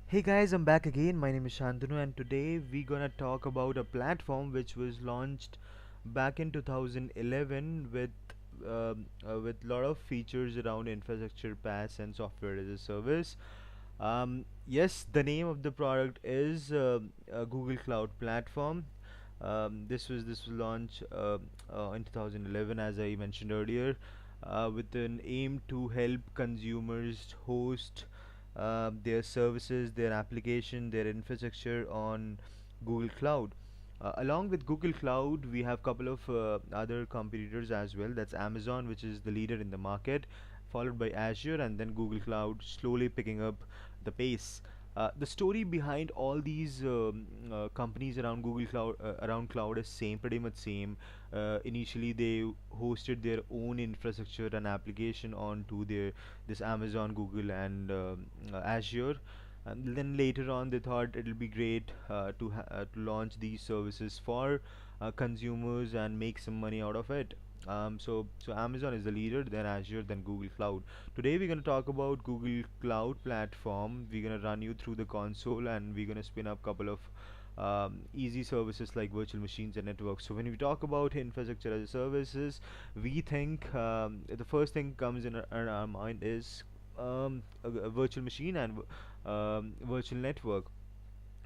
Hey guys, I'm back again. My name is Shantanu, and today we're gonna talk about a platform which was launched back in 2011 with lot of features around infrastructure, PaaS, and software as a service. Yes, the name of the product is Google Cloud Platform. This was launched in 2011, as I mentioned earlier, with an aim to help consumers host their services, their application, their infrastructure on Google Cloud. Along with Google Cloud, we have couple of other competitors as well. That's Amazon, which is the leader in the market, followed by Azure, and then Google Cloud slowly picking up the pace. The story behind all these companies around Google Cloud, around cloud, is same, pretty much same. Initially, they hosted their own infrastructure and application onto their this Amazon, Google, and Azure. And then later on, they thought it'll be great to launch these services for consumers and make some money out of it. So Amazon is the leader, then Azure, then Google Cloud. Today we're going to talk about Google Cloud Platform. We're going to run you through the console, and we're going to spin up couple of easy services like virtual machines and networks. So when we talk about infrastructure as a services, we think the first thing comes in our mind is a virtual machine and virtual network.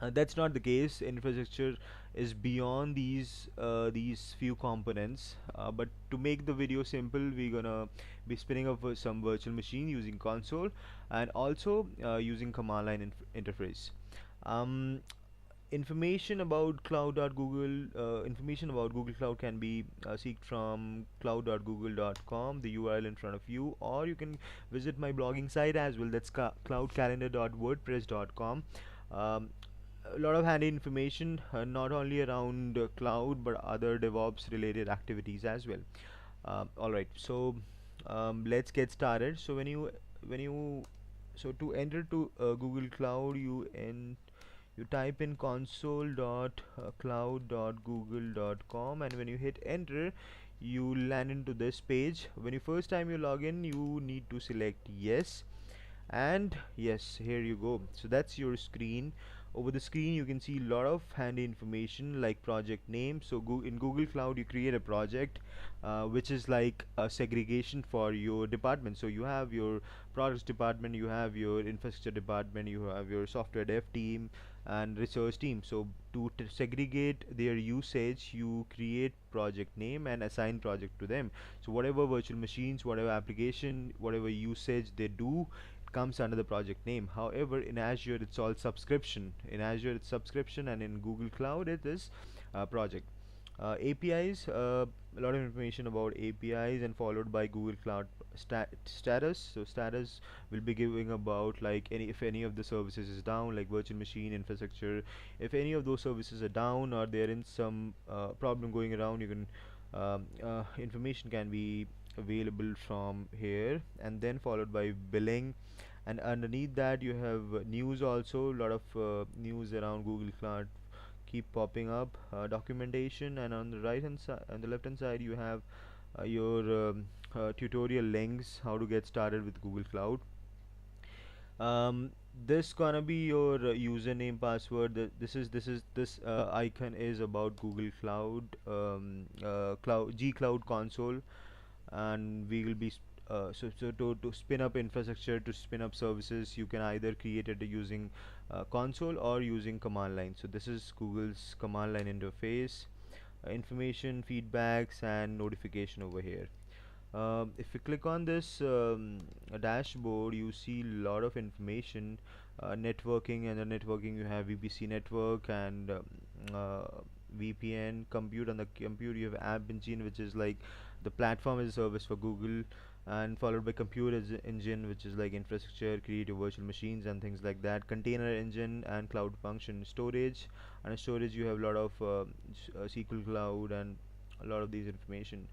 That's not the case. Infrastructure is beyond these few components. But to make the video simple, we're gonna be spinning up some virtual machine using console, and also using command line interface. Um, information about Google Cloud can be seeked from cloud.google.com, the URL in front of you, or you can visit my blogging site as well. That's cloudcalendar.wordpress.com. Um, a lot of handy information, not only around cloud but other DevOps related activities as well. All right, so let's get started. So when you so to enter to Google Cloud, you type in console.cloud.google.com, and when you hit enter, you land into this page. When you first time you log in, you need to select yes, and yes, here you go. So that's your screen. Over the screen you can see a lot of handy information like project name. So in Google Cloud, you create a project which is like a segregation for your department. So you have your products department, you have your infrastructure department, you have your software dev team and research team. So to segregate their usage, you create project name and assign project to them. So whatever virtual machines, whatever application, whatever usage they do, comes under the project name. However, in Azure it's all subscription. In Azure it's subscription, and in Google Cloud it is project. APIs, a lot of information about APIs, and followed by Google Cloud status. So status will be giving about like if any of the services is down, like virtual machine infrastructure. If any of those services are down or they're in some problem going around, you can information can be available from here, and then followed by billing. And underneath that you have news also. A lot of news around Google Cloud keep popping up, documentation, and on the right hand side, on the left hand side, you have your tutorial links how to get started with Google Cloud. um, this gonna be your username, password. This icon is about Google Cloud, G Cloud console, and we will be to spin up infrastructure, to spin up services, you can either create it using console or using command line. So this is Google's command line interface, information, feedbacks, and notification over here. If you click on this dashboard, you see a lot of information. Networking, and the networking you have VPC network and VPN. Compute, on the compute you have App Engine, which is like the platform as a service for Google, and followed by Compute as a engine, which is like infrastructure, create your virtual machines and things like that. Container engine and cloud function. Storage, and storage you have a lot of SQL Cloud and a lot of these information.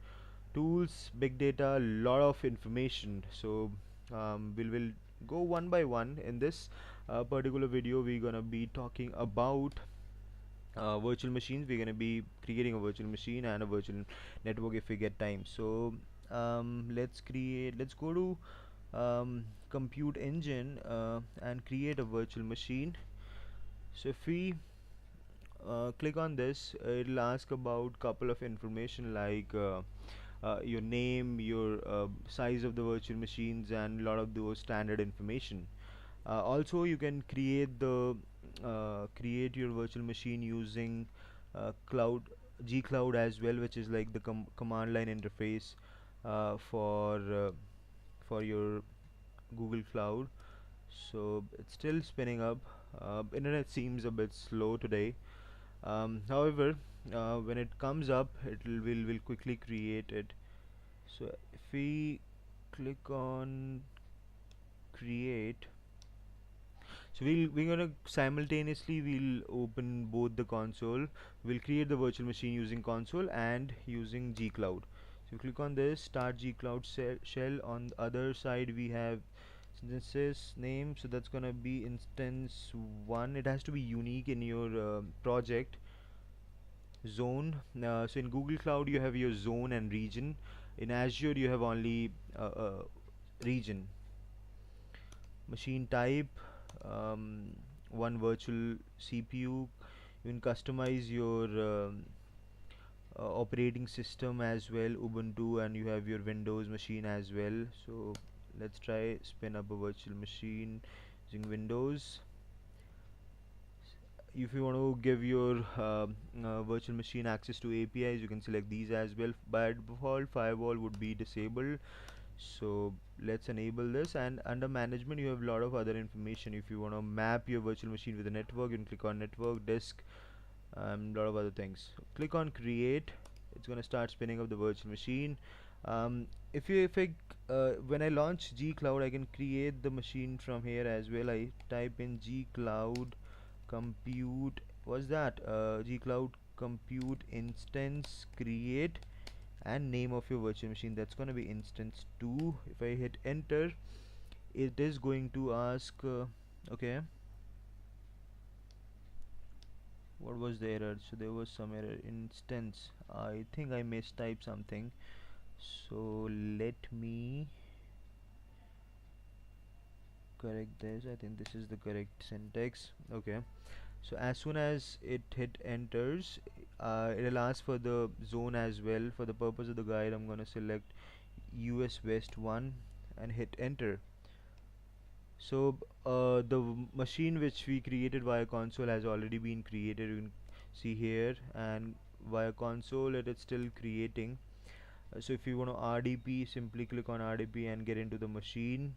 Tools, big data, lot of information. So we'll go one by one. In this particular video, we're gonna be talking about virtual machines. We're gonna be creating a virtual machine and a virtual network if we get time. So let's go to compute engine and create a virtual machine. So if we click on this, it'll ask about couple of information like your name, your size of the virtual machines, and a lot of those standard information. Also, you can create your virtual machine using cloud G Cloud as well, which is like the command line interface uh, for uh, for your Google Cloud. So it's still spinning up. Internet seems a bit slow today. However, when it comes up, will quickly create it. So if we click on create, so we're gonna simultaneously we'll open both the console. We'll create the virtual machine using console and using G Cloud. So click on this start G Cloud shell. On the other side we have instances name, so that's gonna be instance 1. It has to be unique in your project. Zone, so in Google Cloud you have your zone and region. In Azure you have only region. Machine type, one virtual CPU. You can customize your operating system as well, Ubuntu, and you have your Windows machine as well. So let's try spin up a virtual machine using Windows. If you want to give your virtual machine access to APIs, you can select these as well. By default, firewall would be disabled, so let's enable this. And under management you have a lot of other information. If you want to map your virtual machine with a network, you can click on network, disk, and a lot of other things. Click on create. It's going to start spinning up the virtual machine. If I when I launch G Cloud, I can create the machine from here as well. I type in G Cloud compute, was that G Cloud compute instance create, and name of your virtual machine, that's going to be instance 2. If I hit enter, it is going to ask okay, what was the error? So there was some error. Instance, I think I mistyped something, so let me correct this. I think this is the correct syntax. Okay, so as soon as it hit enters, it'll ask for the zone as well. For the purpose of the guide, I'm gonna select US West 1 and hit enter. So the machine which we created via console has already been created, you can see here, and via console it is still creating. So if you want to RDP, simply click on RDP and get into the machine.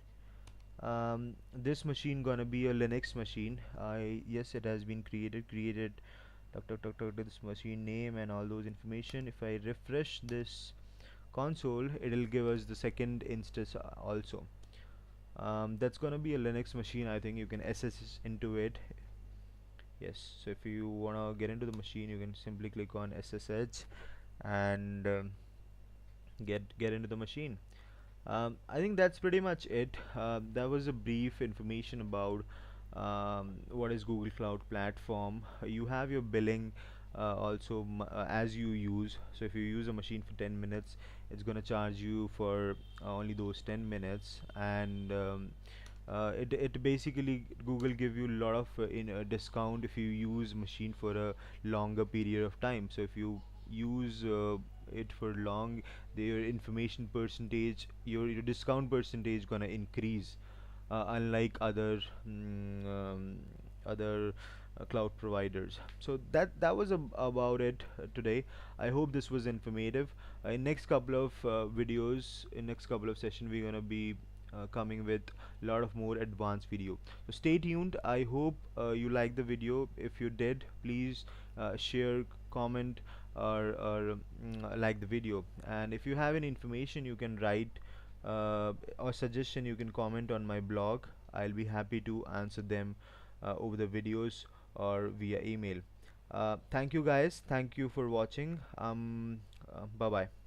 This machine gonna be a Linux machine. Yes, it has been created tuck this machine name and all those information. If I refresh this console, it'll give us the second instance also. That's gonna be a Linux machine. I think you can SSH into it. Yes, so if you wanna get into the machine, you can simply click on SSH and get into the machine. I think that's pretty much it. That was a brief information about what is Google Cloud Platform. You have your billing also as you use. So if you use a machine for 10 minutes, it's gonna charge you for only those 10 minutes. And it basically Google give you a lot of in a discount if you use machine for a longer period of time. So if you use it for long, your information percentage, your discount percentage gonna increase, unlike other cloud providers. So that was about it today. I hope this was informative. In next couple of videos, in next couple of sessions, we're gonna be coming with a lot of more advanced video. So stay tuned. I hope you like the video. If you did, please share, comment, or like the video. And if you have any information, you can write or suggestion, you can comment on my blog. I'll be happy to answer them over the videos or via email. Thank you guys, thank you for watching. Bye bye.